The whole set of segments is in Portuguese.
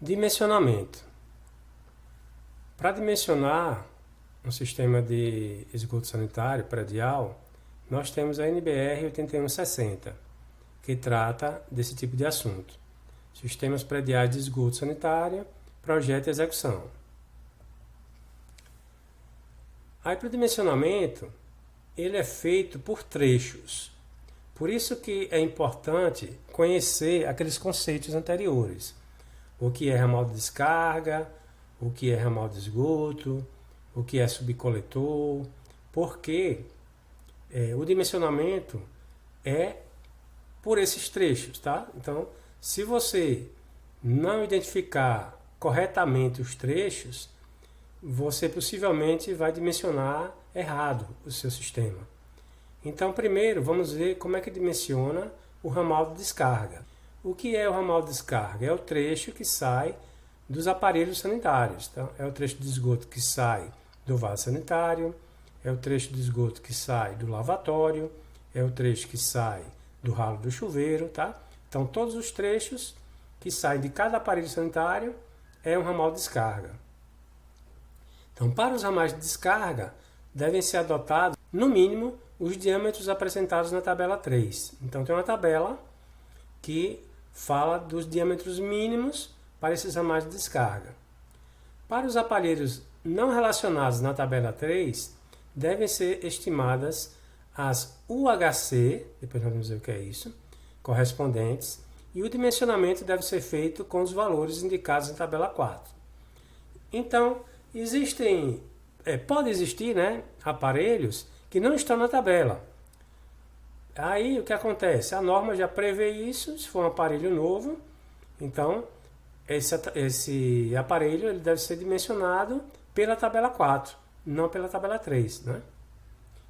Dimensionamento. Para dimensionar um sistema de esgoto sanitário predial, nós temos a NBR 8160, que trata desse tipo de assunto. Sistemas prediais de esgoto sanitário, projeto e execução. Aí para o dimensionamento, ele é feito por trechos. Por isso que é importante conhecer aqueles conceitos anteriores. O que é ramal de descarga, o que é ramal de esgoto, o que é subcoletor, porque o dimensionamento é por esses trechos, tá? Então, se você não identificar corretamente os trechos, você possivelmente vai dimensionar errado o seu sistema. Então, primeiro, vamos ver como é que dimensiona o ramal de descarga. O que é o ramal de descarga? É o trecho que sai dos aparelhos sanitários. Então, é o trecho de esgoto que sai do vaso sanitário, é o trecho de esgoto que sai do lavatório, é o trecho que sai do ralo do chuveiro, tá? Então, todos os trechos que saem de cada aparelho sanitário é um ramal de descarga. Então, para os ramais de descarga, devem ser adotados, no mínimo, os diâmetros apresentados na tabela 3. Então, tem uma tabela que fala dos diâmetros mínimos para esses ramais de descarga. Para os aparelhos não relacionados na tabela 3, devem ser estimadas as UHC, depois nós vamos ver o que é isso, correspondentes, e o dimensionamento deve ser feito com os valores indicados na tabela 4. Então, pode existir, né, aparelhos que não estão na tabela. Aí o que acontece? A norma já prevê isso, se for um aparelho novo, então esse aparelho ele deve ser dimensionado pela tabela 4, não pela tabela 3. Né?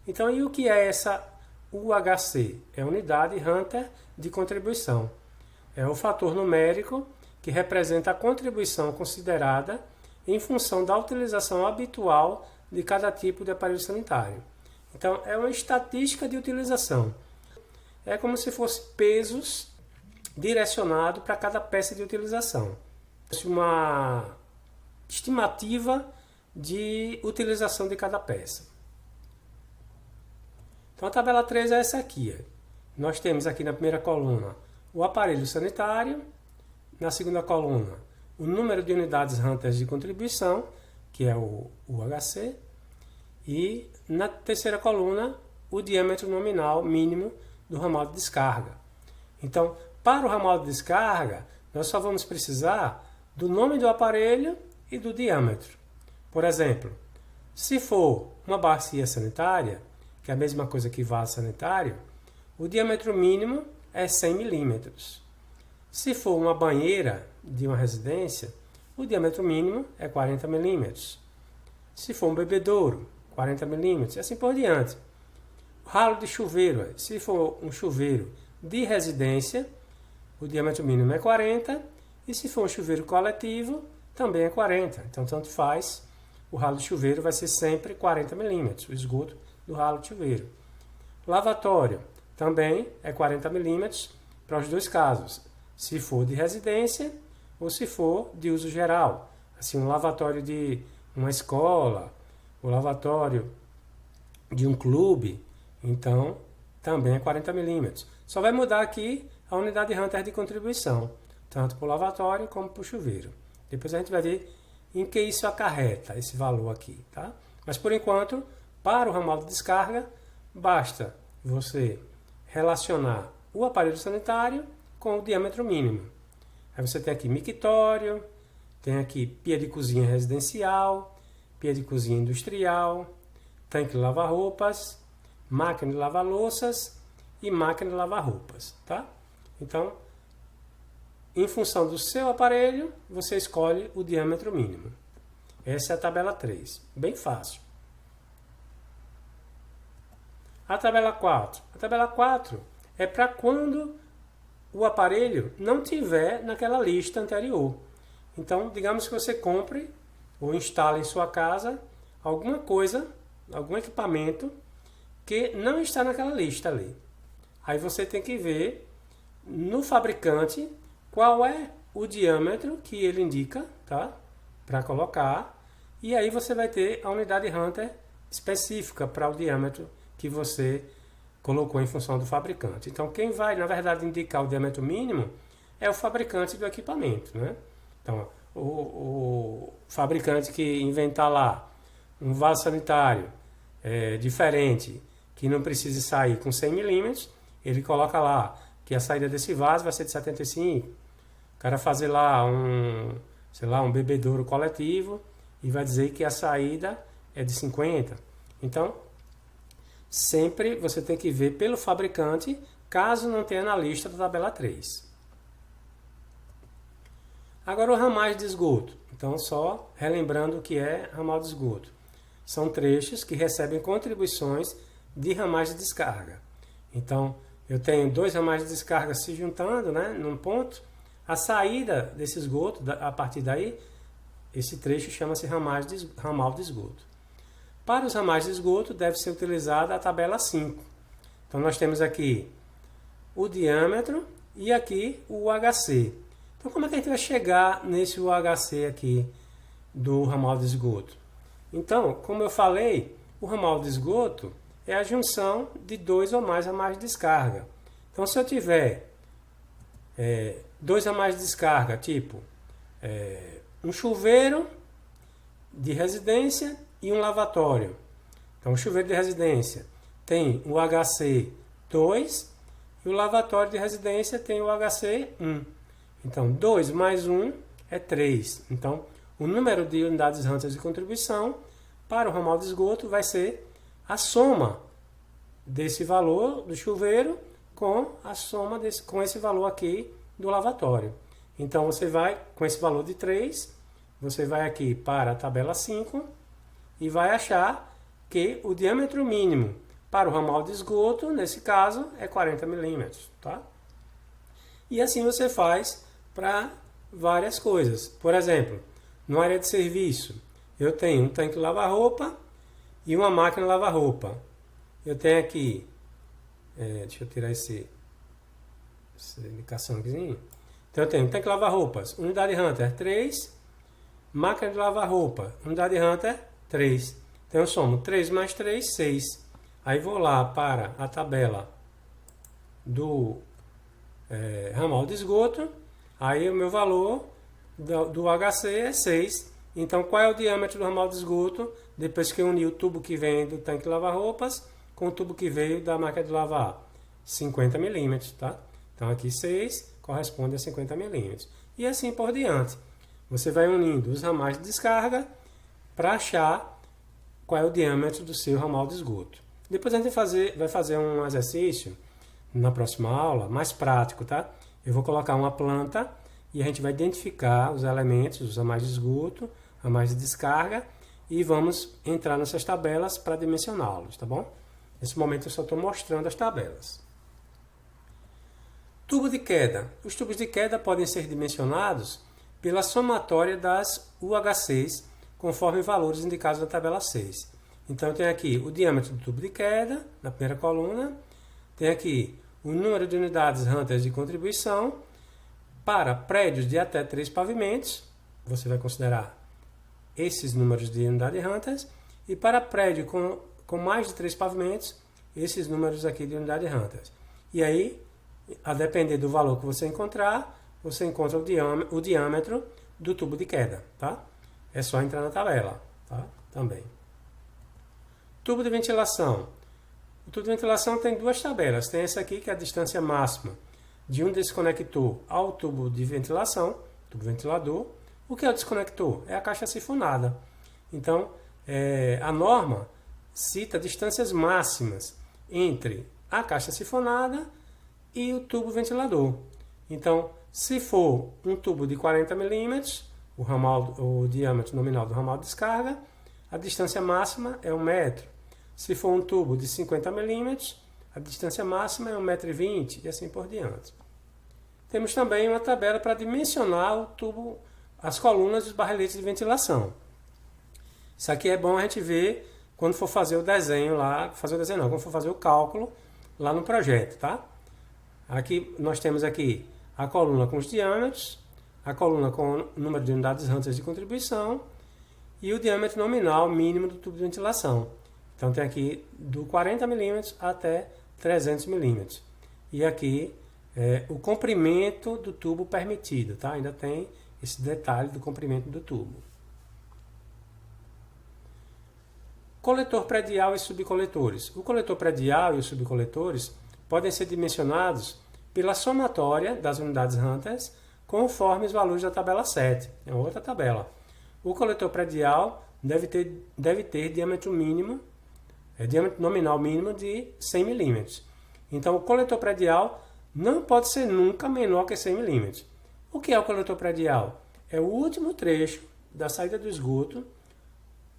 Então, e o que é essa UHC? É a unidade Hunter de contribuição. É o fator numérico que representa a contribuição considerada em função da utilização habitual de cada tipo de aparelho sanitário. Então, é uma estatística de utilização. É como se fosse pesos direcionados para cada peça de utilização. Uma estimativa de utilização de cada peça. Então, a tabela 3 é essa aqui. Nós temos aqui na primeira coluna o aparelho sanitário, na segunda coluna o número de unidades Hunters de contribuição, que é o UHC, e na terceira coluna o diâmetro nominal mínimo do ramal de descarga. Então, para o ramal de descarga, nós só vamos precisar do nome do aparelho e do diâmetro. Por exemplo, se for uma bacia sanitária, que é a mesma coisa que vaso sanitário, o diâmetro mínimo é 100 milímetros. Se for uma banheira de uma residência, o diâmetro mínimo é 40 milímetros. Se for um bebedouro, 40 milímetros, e assim por diante. Ralo de chuveiro, se for um chuveiro de residência, o diâmetro mínimo é 40, e se for um chuveiro coletivo, também é 40. Então, tanto faz, o ralo de chuveiro vai ser sempre 40 milímetros, o esgoto do ralo de chuveiro. Lavatório, também é 40 milímetros para os dois casos, se for de residência ou se for de uso geral. Assim, um lavatório de uma escola, o lavatório de um clube, então também é 40 milímetros. Só vai mudar aqui a unidade Hunter de contribuição, tanto para o lavatório como para o chuveiro. Depois a gente vai ver em que isso acarreta, esse valor aqui. Tá? Mas por enquanto, para o ramal de descarga, basta você relacionar o aparelho sanitário com o diâmetro mínimo. Aí você tem aqui mictório, tem aqui pia de cozinha residencial, pia de cozinha industrial, tanque de lavar roupas, máquina de lavar louças e máquina de lavar roupas. Tá? Então, em função do seu aparelho, você escolhe o diâmetro mínimo. Essa é a tabela 3. Bem fácil. A tabela 4. A tabela 4 é para quando o aparelho não tiver naquela lista anterior. Então, digamos que você compre ou instale em sua casa alguma coisa, algum equipamento que não está naquela lista ali. Aí você tem que ver no fabricante qual é o diâmetro que ele indica, tá? Para colocar. E aí você vai ter a unidade Hunter específica para o diâmetro que você colocou em função do fabricante. Então, quem vai, na verdade, indicar o diâmetro mínimo é o fabricante do equipamento, né? Então, o fabricante que inventar lá um vaso sanitário diferente, que não precise sair com 100 milímetros, ele coloca lá que a saída desse vaso vai ser de 75. O cara fazer lá um bebedouro coletivo e vai dizer que a saída é de 50. Então, sempre você tem que ver pelo fabricante, caso não tenha na lista da tabela 3. Agora o ramais de esgoto. Então, só relembrando o que é ramal de esgoto. São trechos que recebem contribuições de ramais de descarga. Então, eu tenho 2 ramais de descarga se juntando, né, num ponto. A saída desse esgoto, a partir daí, esse trecho chama-se ramal de esgoto. Para os ramais de esgoto, deve ser utilizada a tabela 5. Então, nós temos aqui o diâmetro e aqui o UHC. Então, como é que a gente vai chegar nesse UHC aqui do ramal de esgoto? Então, como eu falei, o ramal de esgoto é a junção de 2 ou mais ramais de descarga. Então, se eu tiver 2 ramais de descarga, tipo um chuveiro de residência e um lavatório. Então, o chuveiro de residência tem o HC 2 e o lavatório de residência tem o HC 1. Então, 2 mais 1 é 3. Então, o número de unidades Hunter de contribuição para o ramal de esgoto vai ser a soma desse valor do chuveiro com a soma com esse valor aqui do lavatório. Então, você vai, com esse valor de 3, você vai aqui para a tabela 5 e vai achar que o diâmetro mínimo para o ramal de esgoto, nesse caso, é 40 milímetros. Tá? E assim você faz para várias coisas. Por exemplo, na área de serviço, eu tenho um tanque lava-roupa e uma máquina lava-roupa. Eu tenho aqui, deixa eu tirar essa indicação aqui. Então eu tenho tanque lava-roupas, unidade Hunter 3, máquina de lavar-roupa, unidade Hunter 3. Então eu somo 3 mais 3, 6. Aí vou lá para a tabela do ramal de esgoto. Aí o meu valor do HC é 6. Então, qual é o diâmetro do ramal de esgoto depois que eu uni o tubo que vem do tanque de lavar-roupas com o tubo que veio da máquina de lavar? 50 milímetros, tá? Então, aqui 6 corresponde a 50 milímetros. E assim por diante. Você vai unindo os ramais de descarga para achar qual é o diâmetro do seu ramal de esgoto. Depois a gente vai fazer um exercício na próxima aula, mais prático, tá? Eu vou colocar uma planta e a gente vai identificar os elementos, os ramais de esgoto, ramais de descarga, e vamos entrar nessas tabelas para dimensioná-los, tá bom? Nesse momento eu só estou mostrando as tabelas. Tubo de queda. Os tubos de queda podem ser dimensionados pela somatória das UHCs, conforme valores indicados na tabela 6. Então, eu tenho aqui o diâmetro do tubo de queda, na primeira coluna. Tem aqui o número de unidades Hunter de contribuição. Para prédios de até 3 pavimentos, você vai considerar esses números de unidade Hunters. E para prédio com mais de 3 pavimentos, esses números aqui de unidade Hunters. E aí, a depender do valor que você encontrar, você encontra o diâmetro do tubo de queda, tá? É só entrar na tabela, tá? Também. Tubo de ventilação. O tubo de ventilação tem 2 tabelas. Tem essa aqui, que é a distância máxima de um desconector ao tubo de ventilação, tubo ventilador. O que é o desconector? É a caixa sifonada. Então, a norma cita distâncias máximas entre a caixa sifonada e o tubo ventilador. Então, se for um tubo de 40 milímetros, o diâmetro nominal do ramal de descarga, a distância máxima é 1 metro. Se for um tubo de 50 milímetros, a distância máxima é 1,20 m e assim por diante. Temos também uma tabela para dimensionar o tubo, as colunas e os barreletes de ventilação. Isso aqui é bom a gente ver quando for fazer o desenho lá, quando for fazer o cálculo lá no projeto, tá? Aqui nós temos aqui a coluna com os diâmetros, a coluna com o número de unidades Hunters de contribuição e o diâmetro nominal mínimo do tubo de ventilação. Então tem aqui do 40 milímetros até 300 milímetros. E aqui o comprimento do tubo permitido, tá? Ainda tem esse detalhe do comprimento do tubo. Coletor predial e subcoletores. O coletor predial e os subcoletores podem ser dimensionados pela somatória das unidades Hunters conforme os valores da tabela 7. É outra tabela. O coletor predial deve ter diâmetro mínimo, diâmetro nominal mínimo de 100 milímetros. Então, o coletor predial não pode ser nunca menor que 100 milímetros. O que é o coletor predial? É o último trecho da saída do esgoto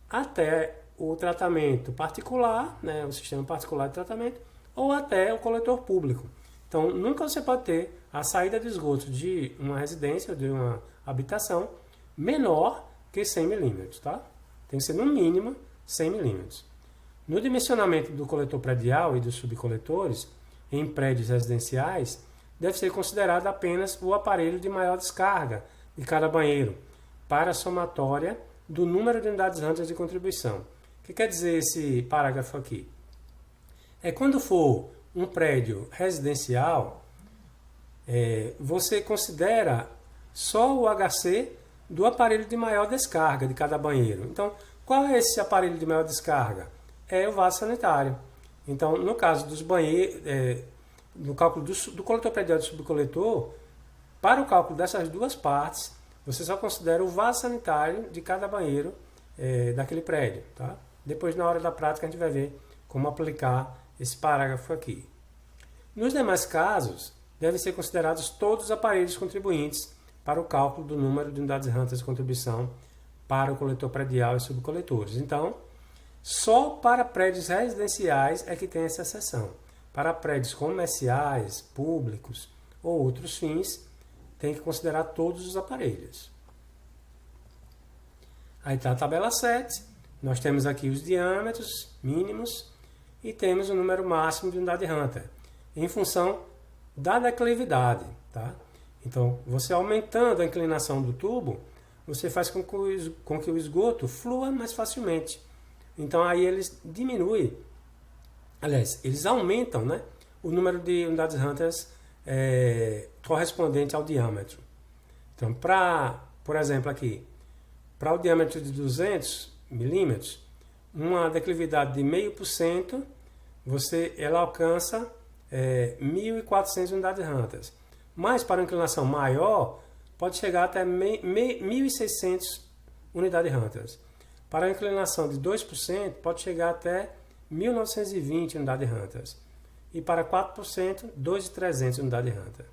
até o tratamento particular, né, o sistema particular de tratamento, ou até o coletor público. Então, nunca você pode ter a saída de esgoto de uma residência, de uma habitação, menor que 100 milímetros. Tá? Tem que ser, no mínimo, 100 milímetros. No dimensionamento do coletor predial e dos subcoletores, em prédios residenciais, deve ser considerado apenas o aparelho de maior descarga de cada banheiro, para a somatória do número de unidades Hunters de contribuição. O que quer dizer esse parágrafo aqui? É quando for um prédio residencial, você considera só o HC do aparelho de maior descarga de cada banheiro. Então, qual é esse aparelho de maior descarga? É o vaso sanitário. Então, no caso dos banheiros, no cálculo do coletor predial e do subcoletor, para o cálculo dessas duas partes, você só considera o vaso sanitário de cada banheiro daquele prédio. Tá? Depois, na hora da prática, a gente vai ver como aplicar esse parágrafo aqui. Nos demais casos, devem ser considerados todos os aparelhos contribuintes para o cálculo do número de unidades Hunters de contribuição para o coletor predial e subcoletores. Então, só para prédios residenciais é que tem essa exceção. Para prédios comerciais, públicos ou outros fins, tem que considerar todos os aparelhos. Aí está a tabela 7. Nós temos aqui os diâmetros mínimos e temos o número máximo de unidade Hunter, em função da declividade. Tá? Então, você aumentando a inclinação do tubo, você faz com que o esgoto flua mais facilmente. Então, aí eles diminuem, aliás, eles aumentam, né, o número de unidades Hunters correspondente ao diâmetro. Então, por exemplo, aqui, para o diâmetro de 200 milímetros, uma declividade de 0,5%, ela alcança 1.400 unidades Hunters. Mas para uma inclinação maior, pode chegar até 1.600 unidades Hunters. Para a inclinação de 2%, pode chegar até 1.920 unidades Hunters. E para 4%, 2.300 unidades Hunter.